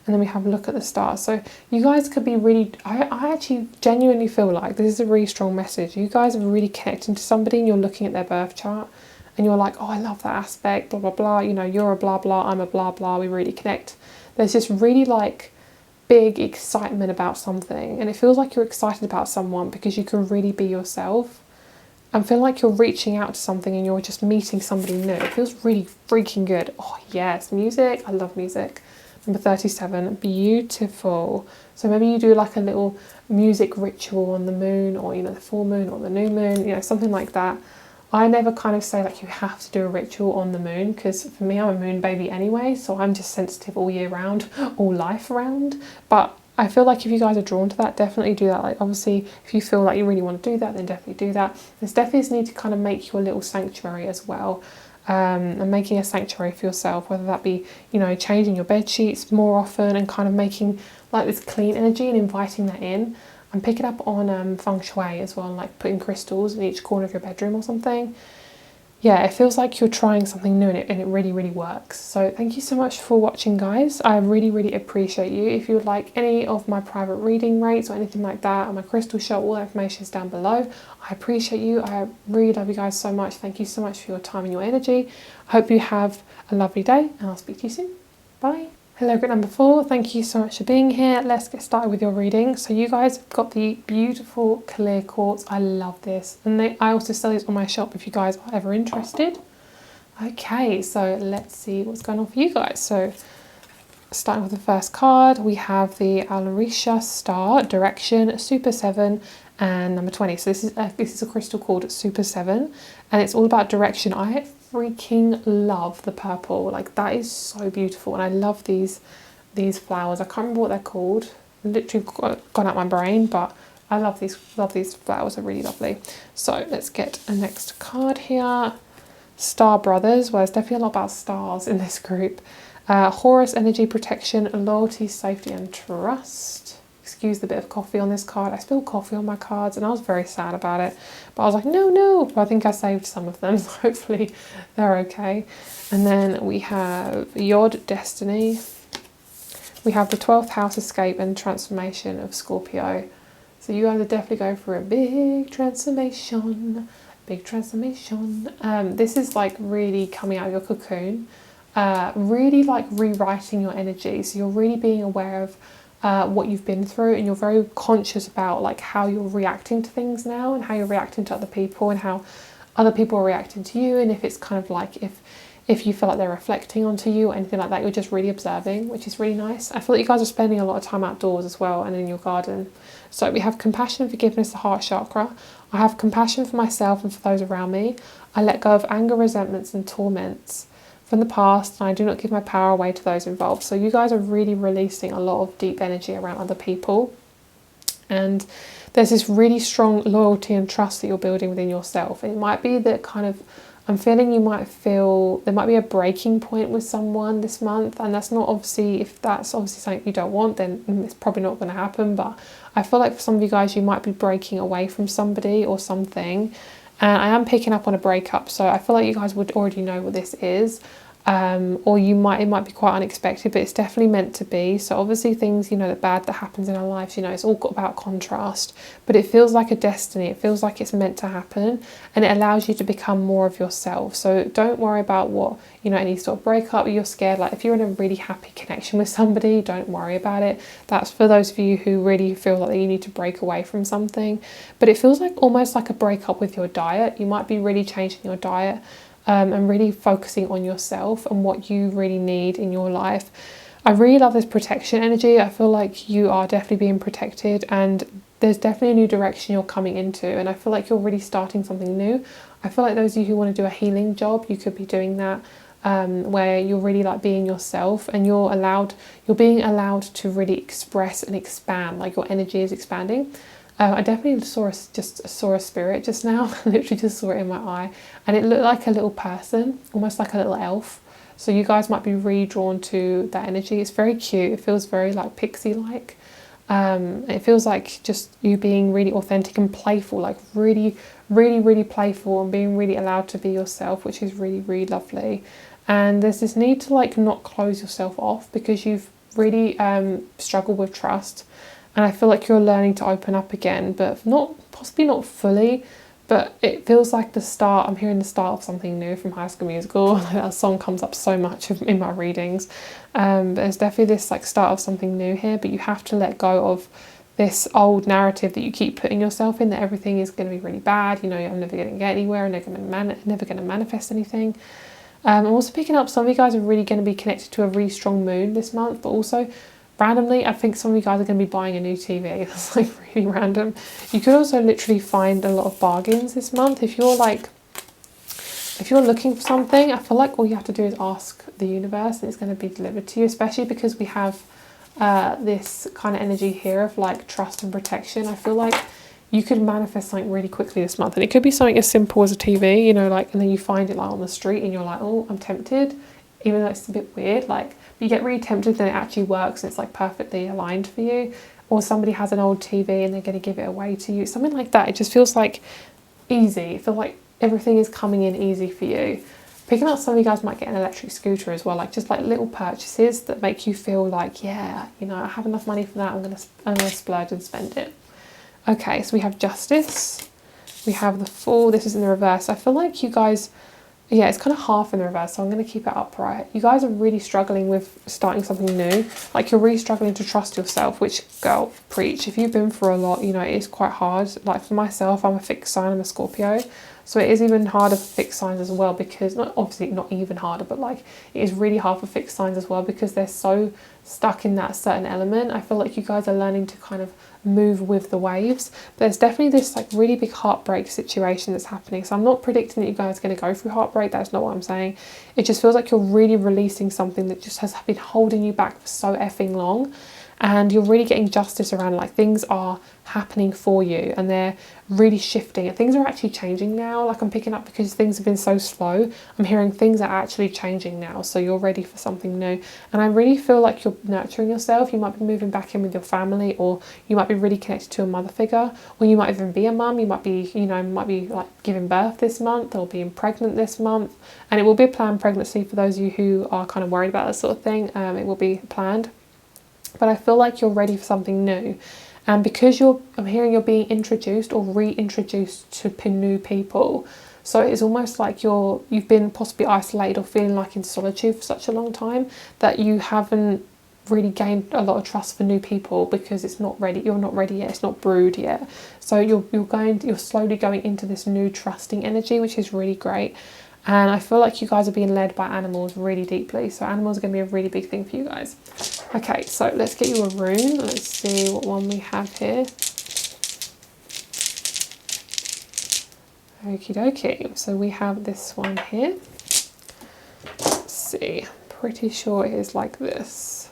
And then we have a look at the stars. So you guys could be really, I actually genuinely feel like this is a really strong message. You guys are really connecting to somebody and you're looking at their birth chart and you're like, oh, I love that aspect, blah, blah, blah. You know, you're a blah, blah, I'm a blah, blah. We really connect. There's just really like big excitement about something. And it feels like you're excited about someone because you can really be yourself. I feel like you're reaching out to something and you're just meeting somebody new. It feels really freaking good. Oh, yes, music. I love music. Number 37, beautiful. So maybe you do like a little music ritual on the moon or, you know, the full moon or the new moon, you know, something like that. I never kind of say like you have to do a ritual on the moon because for me, I'm a moon baby anyway. So I'm just sensitive all year round, all life round. But I feel like if you guys are drawn to that, definitely do that. Like obviously, if you feel like you really want to do that, then definitely do that. There's definitely this need to kind of make your little sanctuary as well. And making a sanctuary for yourself, whether that be, you know, changing your bed sheets more often and kind of making like this clean energy and inviting that in. I'm picking up on feng shui as well, like putting crystals in each corner of your bedroom or something. Yeah, it feels like you're trying something new and it really, really works. So thank you so much for watching, guys. I really, really appreciate you. If you would like any of my private reading rates or anything like that, or my crystal shop, all the information is down below. I appreciate you. I really love you guys so much. Thank you so much for your time and your energy. I hope you have a lovely day and I'll speak to you soon. Bye. Hello, group number 4. Thank you so much for being here. Let's get started with your reading. So you guys have got the beautiful clear quartz. I love this. And I also sell these on my shop if you guys are ever interested. Okay, so let's see what's going on for you guys. So starting with the first card, we have the Alrisha Star, Direction, Super 7, and number 20. So this is a crystal called Super 7, and it's all about direction. I freaking love the purple. Like that is so beautiful, and I love these flowers. I can't remember what they're called. Literally gone out my brain, but I love these flowers. Are really lovely. So let's get a next card here. Star Brothers. Well, there's definitely a lot about stars in this group. Horus, energy, protection, loyalty, safety, and trust. Excuse the bit of coffee on this card. I spilled coffee on my cards and I was very sad about it. But I was like, no. But I think I saved some of them. So hopefully they're okay. And then we have Yod, Destiny. We have the 12th house, escape, and transformation of Scorpio. So you guys are definitely going for a big transformation. Big transformation. This is like really coming out of your cocoon. Really like rewriting your energy. So you're really being aware of what you've been through, and you're very conscious about like how you're reacting to things now and how you're reacting to other people and how other people are reacting to you, and if it's kind of like if you feel like they're reflecting onto you or anything like that, you're just really observing, which is really nice. I feel like you guys are spending a lot of time outdoors as well and in your garden. So we have compassion and forgiveness, the heart chakra. I have compassion for myself and for those around me. I let go of anger, resentments and torments from the past, and I do not give my power away to those involved. So you guys are really releasing a lot of deep energy around other people, and there's this really strong loyalty and trust that you're building within yourself. And it might be that kind of, I'm feeling you might feel there might be a breaking point with someone this month, and that's not obviously, if that's obviously something you don't want, then it's probably not going to happen. But I feel like for some of you guys, you might be breaking away from somebody or something. And I am picking up on a breakup, so I feel like you guys would already know what this is. or it might be quite unexpected, but it's definitely meant to be. So obviously things, the bad that happens in our lives, it's all about contrast, but it feels like a destiny. It feels like it's meant to happen, and it allows you to become more of yourself. So don't worry about what, any sort of breakup you're scared. Like if you're in a really happy connection with somebody, don't worry about it. That's for those of you who really feel like you need to break away from something. But it feels like almost like a breakup with your diet. You might be really changing your diet, and really focusing on yourself and what you really need in your life. I really love this protection energy. I feel like you are definitely being protected, and there's definitely a new direction you're coming into, and I feel like you're really starting something new. I feel like those of you who want to do a healing job, you could be doing that, where you're really like being yourself, and you're being allowed to really express and expand, like your energy is expanding. I definitely saw a spirit just now. I literally just saw it in my eye, and it looked like a little person, almost like a little elf. So you guys might be really drawn to that energy. It's very cute. It feels very like pixie-like. It feels like just you being really authentic and playful, like really, really, really playful, and being really allowed to be yourself, which is really, really lovely. And there's this need to like not close yourself off, because you've really struggled with trust. And I feel like you're learning to open up again, but possibly not fully, but it feels like the start. I'm hearing the start of something new from High School Musical. That song comes up so much in my readings. But there's definitely this like start of something new here, but you have to let go of this old narrative that you keep putting yourself in, that everything is going to be really bad. I'm never going to get anywhere, I'm never going to manifest anything. I'm also picking up some of you guys are really going to be connected to a really strong moon this month, but also randomly, I think some of you guys are going to be buying a new TV. That's like really random. You could also literally find a lot of bargains this month. If you're looking for something, I feel like all you have to do is ask the universe, and it's going to be delivered to you, especially because we have this kind of energy here of like trust and protection. I feel like you could manifest something really quickly this month, and it could be something as simple as a TV, and then you find it like on the street and you're like, oh, I'm tempted, even though it's a bit weird. Like you get really tempted, then it actually works and it's like perfectly aligned for you. Or somebody has an old TV and they're going to give it away to you, something like that. It just feels like easy. I feel like everything is coming in easy for you. Picking up, some of you guys might get an electric scooter as well, like just like little purchases that make you feel like, yeah, I have enough money for that, I'm gonna splurge and spend it. Okay, so we have Justice, we have the Fool. This is in the reverse. I feel like you guys, yeah, it's kind of half in the reverse, so I'm going to keep it upright. You guys are really struggling with starting something new. Like you're really struggling to trust yourself, which, girl, preach. If you've been through a lot, it is quite hard. Like for myself, I'm a fixed sign, I'm a Scorpio. So it is even harder for fixed signs as well, because obviously not even harder, but like it is really hard for fixed signs as well, because they're so stuck in that certain element. I feel like you guys are learning to kind of move with the waves. But there's definitely this like really big heartbreak situation that's happening. So I'm not predicting that you guys are going to go through heartbreak. That's not what I'm saying. It just feels like you're really releasing something that just has been holding you back for so effing long. And you're really getting justice around, like things are happening for you and they're really shifting, and things are actually changing now. Like I'm picking up, because things have been so slow, I'm hearing things are actually changing now, so you're ready for something new. And I really feel like you're nurturing yourself. You might be moving back in with your family, or you might be really connected to a mother figure, or you might even be a mum. You might be like giving birth this month, or being pregnant this month, and it will be a planned pregnancy for those of you who are kind of worried about that sort of thing. It will be planned. But I feel like you're ready for something new. And because I'm hearing you're being introduced or reintroduced to new people. So it's almost like you've been possibly isolated or feeling like in solitude for such a long time, that you haven't really gained a lot of trust for new people, because it's not ready. You're not ready yet. It's not brewed yet. So you're slowly going into this new trusting energy, which is really great. And I feel like you guys are being led by animals really deeply. So animals are going to be a really big thing for you guys. Okay, so let's get you a rune. Let's see what one we have here. Okie dokie. So we have this one here. Let's see. Pretty sure it is like this.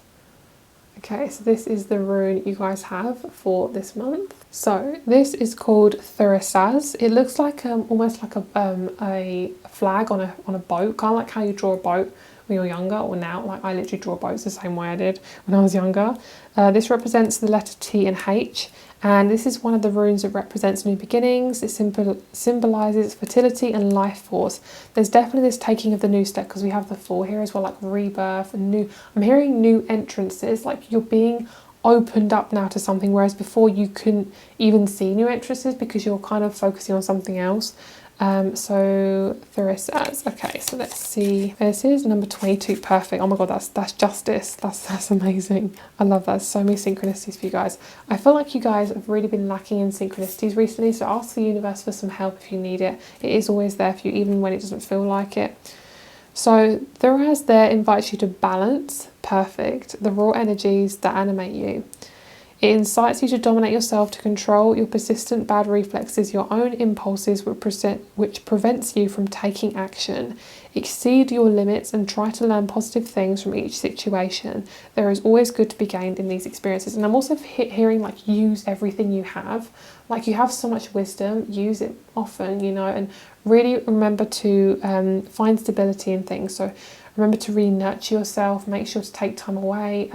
Okay, so this is the rune you guys have for this month. So this is called Thurisaz. It looks like almost like a flag on a boat, kind of like how you draw a boat when you're younger or now. Like I literally draw boats the same way I did when I was younger. This represents the letter T and H, and this is one of the runes that represents new beginnings. It symbolises fertility and life force. There's definitely this taking of the new step, because we have the 4 here as well, like rebirth and new. I'm hearing new entrances, like you're being opened up now to something, whereas before you couldn't even see new entrances because you're kind of focusing on something else. So Therese, okay, so let's see. This is number 22. Perfect. Oh my god, that's justice. That's amazing. I love that. So many synchronicities for you guys. I feel like you guys have really been lacking in synchronicities recently, so ask the universe for some help if you need it. It is always there for you, even when it doesn't feel like it. So Therese there invites you to balance. Perfect. The raw energies that animate you. It incites you to dominate yourself, to control your persistent bad reflexes, your own impulses, which prevents you from taking action. Exceed your limits and try to learn positive things from each situation. There is always good to be gained in these experiences. And I'm also hearing like use everything you have. Like you have so much wisdom, use it often, you know, and really remember to find stability in things. So remember to really nurture yourself, make sure to take time away,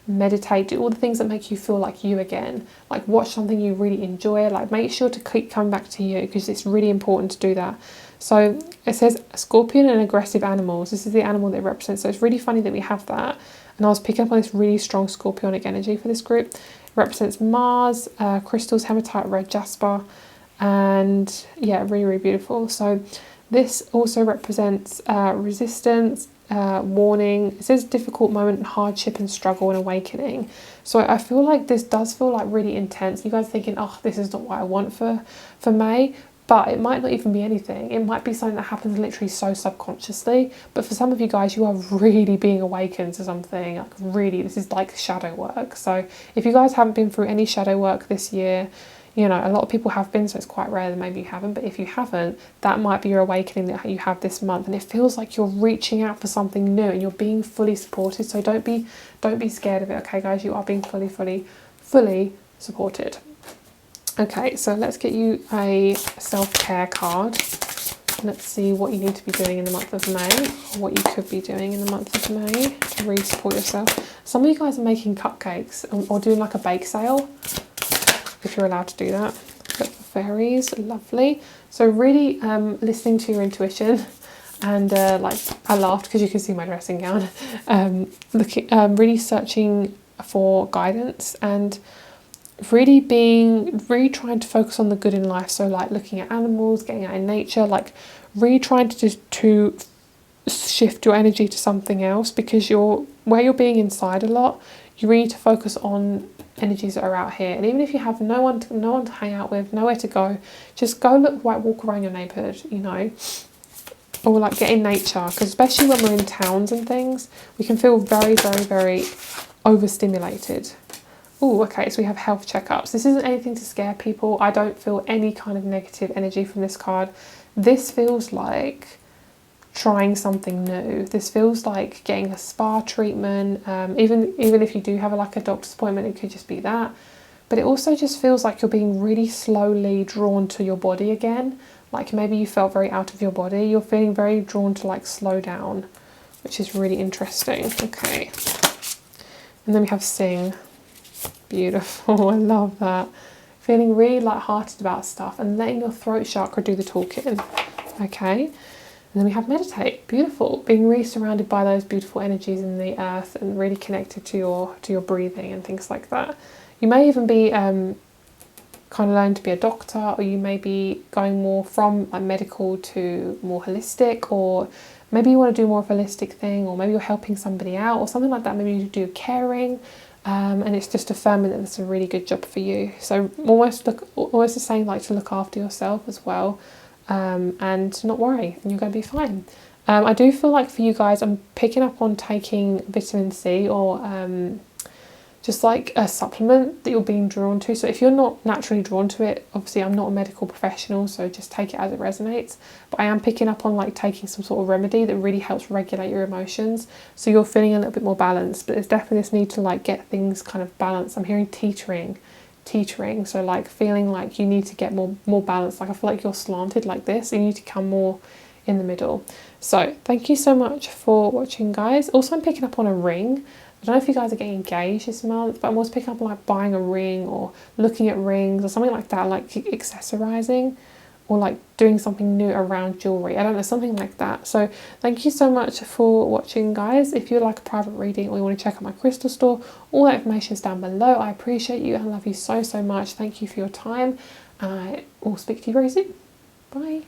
meditate, do all the things that make you feel like you again. Like watch something you really enjoy, like make sure to keep coming back to you, because it's really important to do that. So it says scorpion and aggressive animals. This is the animal that it represents. So it's really funny that we have that. And I was picking up on this really strong scorpionic energy for this group. It represents Mars, crystals, hematite, red jasper, and yeah, really, really beautiful. So this also represents resistance, warning. It says difficult moment, hardship and struggle and awakening. So I feel like this does feel like really intense. You guys thinking, oh, this is not what I want for May, but it might not even be anything. It might be something that happens literally so subconsciously. But for some of you guys, you are really being awakened to something. Like really, this is like shadow work. So if you guys haven't been through any shadow work this year, you know, a lot of people have been, so it's quite rare that maybe you haven't. But if you haven't, that might be your awakening that you have this month. And it feels like you're reaching out for something new and you're being fully supported. So don't be scared of it, okay, guys? You are being fully supported. Okay, so let's get you a self-care card. Let's see what you need to be doing in the month of May, or what you could be doing in the month of May to really support yourself. Some of you guys are making cupcakes or doing like a bake sale, if you're allowed to do that. But fairies, lovely. So really listening to your intuition, and like I laughed because you can see my dressing gown. Really searching for guidance and really trying to focus on the good in life. So like looking at animals, getting out in nature, like really trying to shift your energy to something else, because where you're being inside a lot, you really need to focus on energies that are out here. And even if you have no one to hang out with, nowhere to go, just go walk around your neighborhood, you know, or like get in nature, because especially when we're in towns and things, we can feel very, very, very overstimulated. Oh, okay, so we have health checkups. This isn't anything to scare people. I don't feel any kind of negative energy from this card. This feels like trying something new. This feels like getting a spa treatment. Even if you do have like a doctor's appointment, it could just be that. But it also just feels like you're being really slowly drawn to your body again. Like maybe you felt very out of your body. You're feeling very drawn to like slow down, which is really interesting. Okay. And then we have sing. Beautiful. I love that. Feeling really light-hearted about stuff and letting your throat chakra do the talking. Okay. And then we have meditate. Beautiful. Being really surrounded by those beautiful energies in the earth and really connected to your breathing and things like that. You may even be kind of learning to be a doctor, or you may be going more from like medical to more holistic, or maybe you want to do more of a holistic thing, or maybe you're helping somebody out or something like that. Maybe you do caring. And it's just affirming that that's a really good job for you. So almost the same, like to look after yourself as well, and not worry, and you're going to be fine. I do feel like for you guys, I'm picking up on taking vitamin C, or just like a supplement that you're being drawn to. So if you're not naturally drawn to it, obviously I'm not a medical professional, so just take it as it resonates. But I am picking up on like taking some sort of remedy that really helps regulate your emotions, so you're feeling a little bit more balanced. But there's definitely this need to like get things kind of balanced. I'm hearing teetering, so like feeling like you need to get more balanced. Like I feel like you're slanted like this, and you need to come more in the middle. So thank you so much for watching, guys. Also, I'm picking up on a ring. I don't know if you guys are getting engaged this month, but I'm also picking up on like buying a ring or looking at rings or something like that, like accessorizing or like doing something new around jewellery. I don't know, something like that. So thank you so much for watching, guys. If you'd like a private reading or you want to check out my crystal store, all that information is down below. I appreciate you and love you so, so much. Thank you for your time, and I will speak to you very soon. Bye.